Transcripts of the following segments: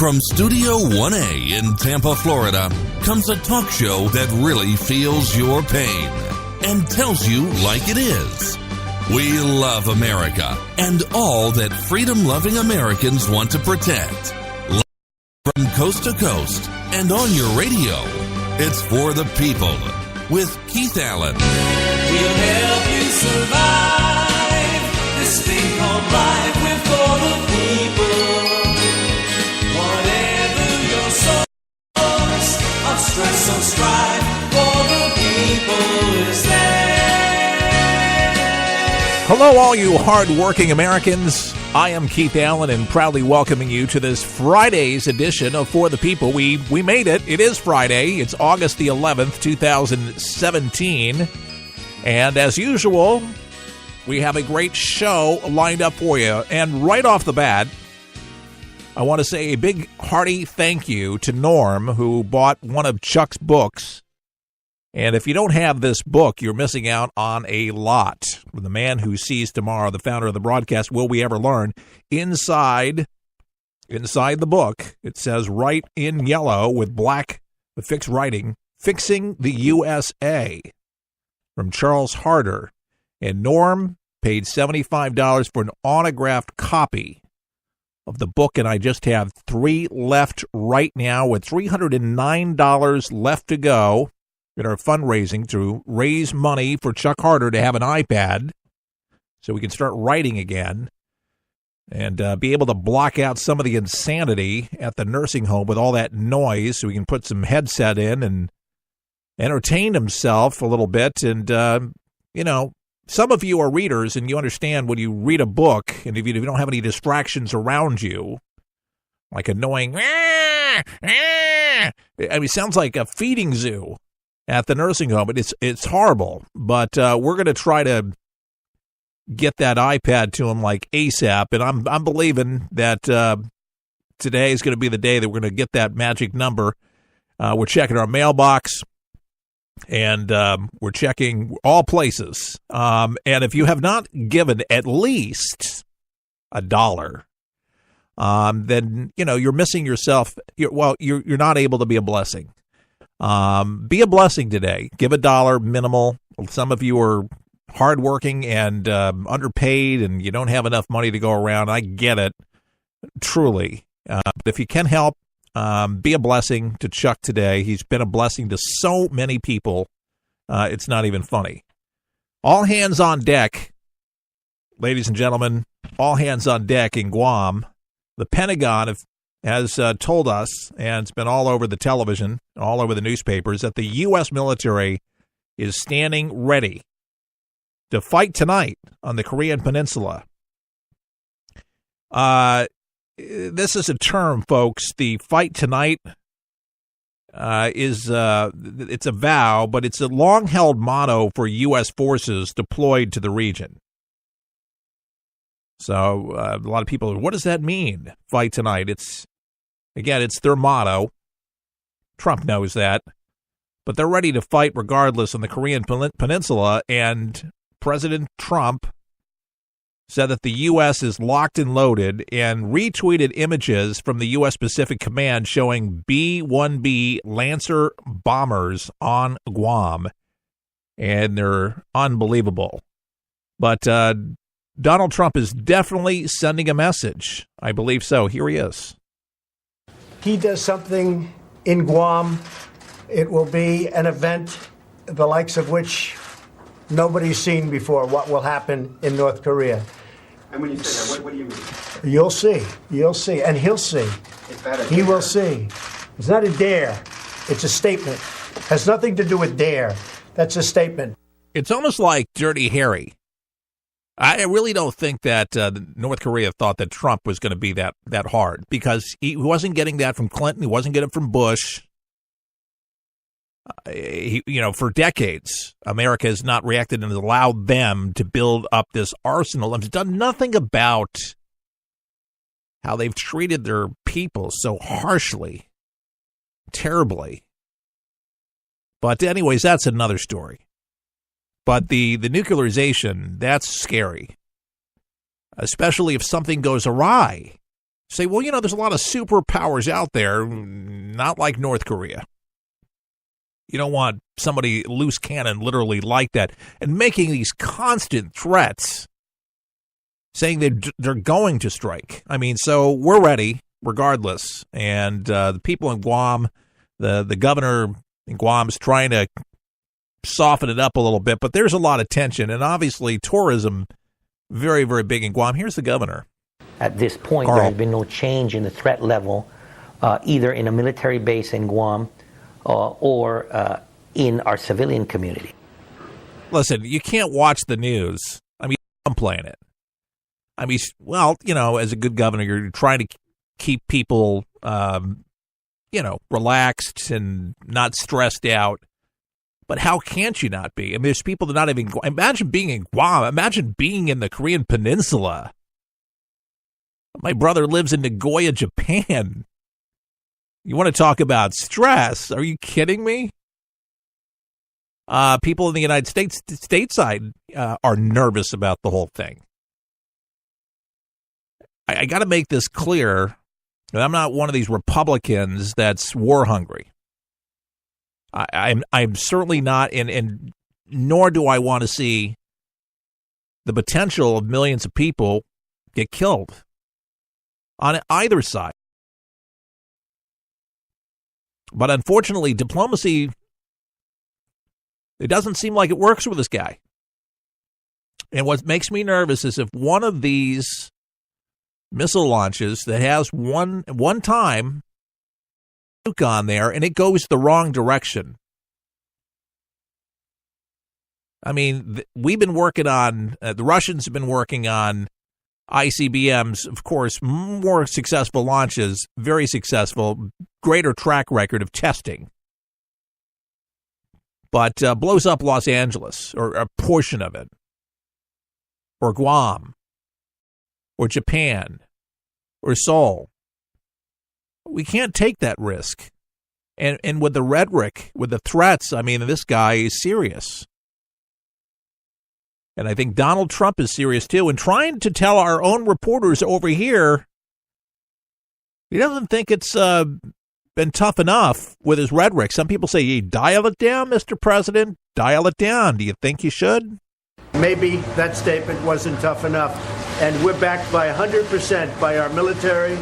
From Studio 1A in Tampa, Florida, comes a talk show that really feels your pain and tells you like it is. We love America and all that freedom-loving Americans want to protect. From coast to coast and on your radio, it's For the People with Keith Allen. We'll help you survive this thing called life. We're for the people. Whatever your source of stress or strife, for the people is there. Hello, all you hard-working Americans. I am Keith Allen and proudly welcoming you to this Friday's edition of For the People. We made it. It is Friday. It's August the 11th, 2017. And as usual, we have a great show lined up for you. And right off the bat, I want to say a big hearty thank you to Norm, who bought one of Chuck's books. And if you don't have this book, you're missing out on a lot. The Man Who Sees Tomorrow, the founder of the broadcast, Will We Ever Learn? Inside the book, it says right in yellow with fixed writing, Fixing the USA from Charles Harder. And Norm paid $75 for an autographed copy of the book, and I just have 3 left right now with $309 left to go in our fundraising to raise money for Chuck Harder to have an iPad so we can start writing again and be able to block out some of the insanity at the nursing home with all that noise so we can put some headset in and entertain himself a little bit. And, some of you are readers and you understand when you read a book and if you don't have any distractions around you, like annoying, it sounds like a feeding zoo at the nursing home. It's horrible, but we're going to try to get that iPad to him like ASAP, and I'm believing that today is going to be the day that we're going to get that magic number. We're checking our mailbox, and we're checking all places. And if you have not given at least $1, then you're missing yourself. You're not able to be a blessing. Be a blessing today. Give $1 minimal. Some of you are hardworking and underpaid, and you don't have enough money to go around. I get it, truly. But if you can help, be a blessing to Chuck today. He's been a blessing to so many people. It's not even funny. All hands on deck, ladies and gentlemen. All hands on deck in Guam. The Pentagon has told us, and it's been all over the television, all over the newspapers, that the U.S. military is standing ready to fight tonight on the Korean Peninsula. This is a term, folks. The fight tonight it's a vow, but it's a long-held motto for U.S. forces deployed to the region. So a lot of people, what does that mean, fight tonight? It's their motto. Trump knows that. But they're ready to fight regardless on the Korean Peninsula, and President Trump said that the U.S. is locked and loaded and retweeted images from the U.S. Pacific Command showing B-1B Lancer bombers on Guam, and they're unbelievable. But Donald Trump is definitely sending a message. I believe so. Here he is. He does something in Guam, it will be an event the likes of which nobody's seen before, what will happen in North Korea. And when you say that, what do you mean? You'll see, and he'll see. He will see. It's not a dare, it's a statement. Has nothing to do with dare. That's a statement. It's almost like Dirty Harry. I really don't think that North Korea thought that Trump was going to be that hard, because he wasn't getting that from Clinton. He wasn't getting it from Bush. For decades, America has not reacted and allowed them to build up this arsenal. It's done nothing about how they've treated their people so harshly, terribly. But anyways, that's another story. But the nuclearization, that's scary, especially if something goes awry. say, well, there's a lot of superpowers out there, not like North Korea. You don't want somebody loose cannon literally like that and making these constant threats, saying they're going to strike. I mean, so we're ready regardless. And the people in Guam, the governor in Guam is trying to soften it up a little bit, but there's a lot of tension. And obviously tourism, very, very big in Guam. Here's the governor. At this point, Carl. there has been no change in the threat level, either in a military base in Guam or in our civilian community. Listen, you can't watch the news. I mean, I'm playing it. I mean, well, as a good governor, you're trying to keep people, relaxed and not stressed out. But how can't you not be? I mean, there's people that not even, imagine being in Guam. Imagine being in the Korean Peninsula. My brother lives in Nagoya, Japan. You want to talk about stress? Are you kidding me? People in the United States, stateside, are nervous about the whole thing. I got to make this clear that I'm not one of these Republicans that's war hungry. I'm certainly not, and nor do I want to see the potential of millions of people get killed on either side. But unfortunately, diplomacy, it doesn't seem like it works with this guy. And what makes me nervous is if one of these missile launches that has one time nuke on there and it goes the wrong direction. I mean, we've been working on, the Russians have been working on ICBMs, of course, more successful launches, very successful, greater track record of testing. But blows up Los Angeles, or a portion of it, or Guam, or Japan, or Seoul. We can't take that risk. And with the rhetoric, with the threats, I mean, this guy is serious. And I think Donald Trump is serious, too. And trying to tell our own reporters over here, he doesn't think it's been tough enough with his rhetoric. Some people say, dial it down, Mr. President. Dial it down. Do you think you should? Maybe that statement wasn't tough enough. And we're backed by 100% by our military.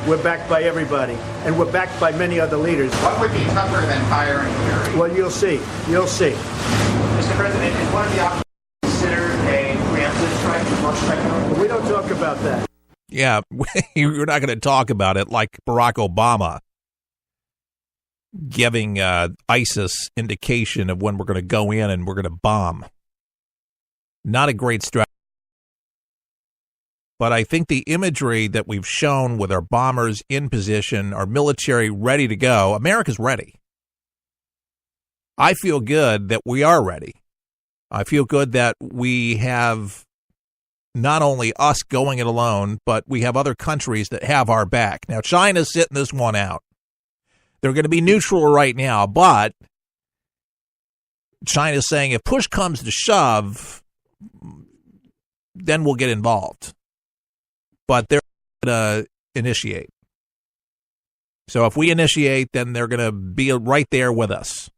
We're backed by everybody. And we're backed by many other leaders. What would be tougher than firing Kerry? Well, you'll see. You'll see. Mr. President, is one of the options considered a preemptive strike? We don't talk about that. Yeah, you're not going to talk about it like Barack Obama giving ISIS indication of when we're going to go in and we're going to bomb. Not a great strategy. But I think the imagery that we've shown with our bombers in position, our military ready to go, America's ready. I feel good that we are ready. I feel good that we have not only us going it alone, but we have other countries that have our back. Now, China's sitting this one out. They're going to be neutral right now, but China's saying if push comes to shove, then we'll get involved. But they're going to initiate. So if we initiate, then they're going to be right there with us.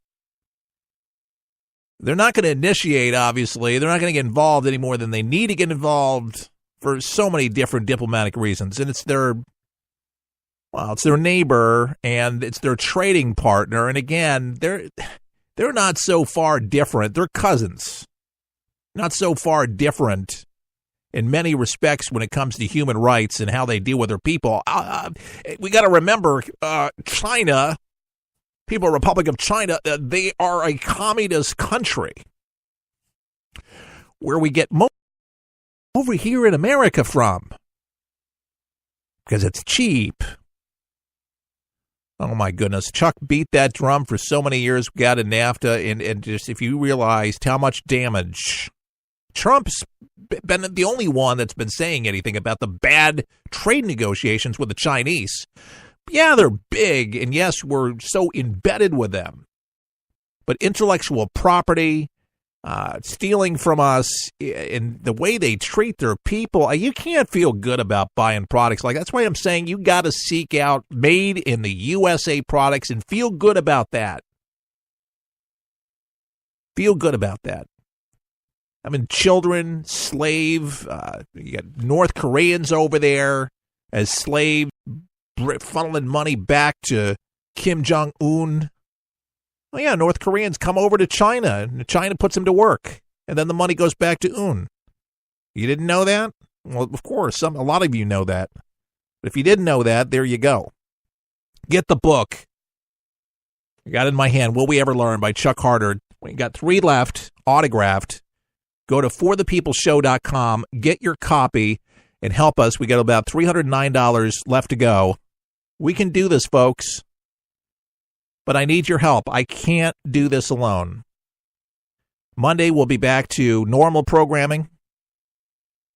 They're not going to initiate, obviously. They're not going to get involved any more than they need to get involved for so many different diplomatic reasons. And it's their neighbor and it's their trading partner. And again, they're not so far different. They're cousins. Not so far different in many respects when it comes to human rights and how they deal with their people. We got to remember China, People Republic of China, they are a communist country where we get most over here in America from because it's cheap. Oh, my goodness. Chuck beat that drum for so many years. We got a NAFTA, and just if you realized how much damage Trump's been the only one that's been saying anything about the bad trade negotiations with the Chinese. Yeah, they're big, and yes, we're so embedded with them. But intellectual property, stealing from us, and the way they treat their people, you can't feel good about buying products like that. That's why I'm saying you got to seek out made in the USA products and feel good about that. Feel good about that. I mean, children, slave, you got North Koreans over there as slaves, funneling money back to Kim Jong-un. Oh, yeah, North Koreans come over to China, and China puts them to work, and then the money goes back to Un. You didn't know that? Well, of course, a lot of you know that. But if you didn't know that, there you go. Get the book. I got it in my hand, Will We Ever Learn, by Chuck Harder. We got 3 left, autographed. Go to forthepeopleshow.com, get your copy, and help us. We got about $309 left to go. We can do this, folks. But I need your help. I can't do this alone. Monday, we'll be back to normal programming.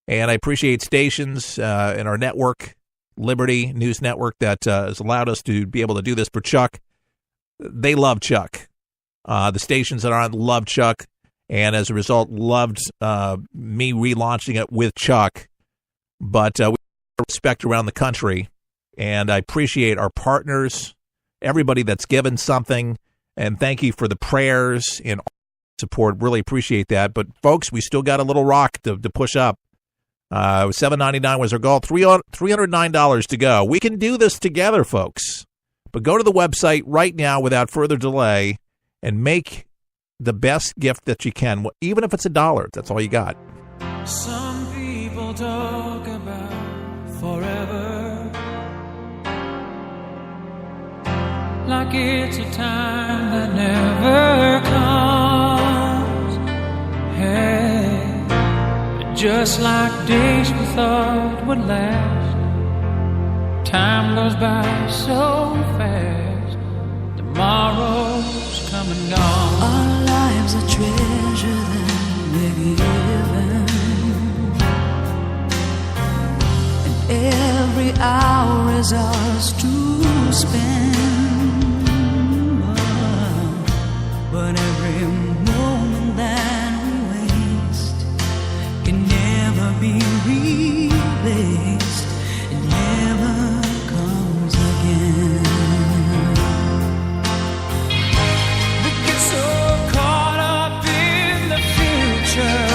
And I appreciate stations in our network, Liberty News Network, that has allowed us to be able to do this for Chuck. They love Chuck. The stations that aren't love Chuck, and as a result, loved me relaunching it with Chuck. But we respect around the country, and I appreciate our partners, everybody that's given something, and thank you for the prayers and support. Really appreciate that. But, folks, we still got a little rock to push up. $7.99 was our goal. $309 to go. We can do this together, folks. But go to the website right now without further delay and make the best gift that you can, even if it's $1. That's all you got. Some people talk about forever, like it's a time that never comes. Hey, but just like days we thought would last, time goes by so fast. Tomorrow's come and gone. Our lives are treasure that we're given, and every hour is ours to spend. But every moment that we waste can never be replaced. It never comes again. We get so caught up in the future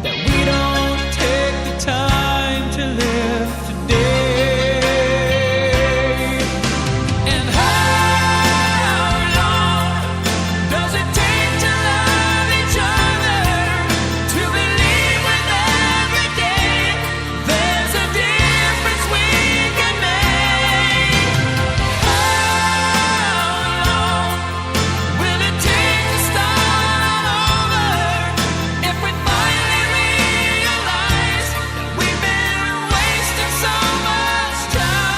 that we don't take the time to live today. And how long does it take to love each other, to believe with every day there's a difference we can make? How long will it take to start over if we finally realize that we've been wasting so much time?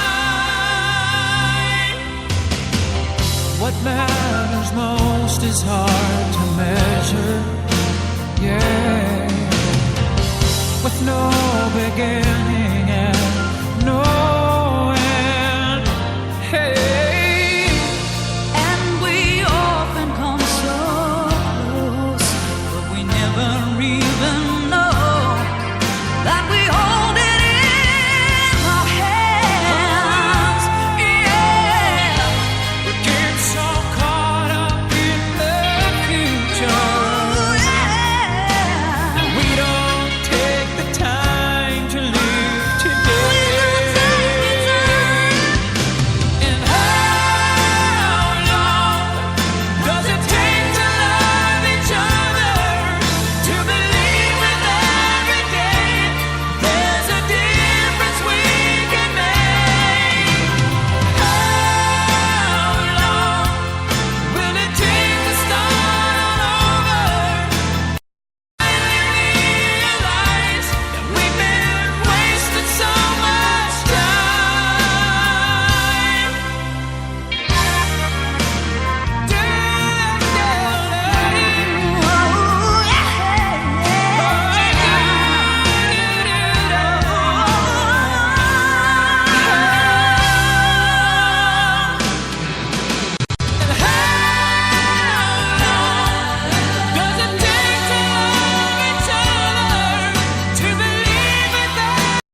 What matters most is hard to measure, yeah, with no beginning and no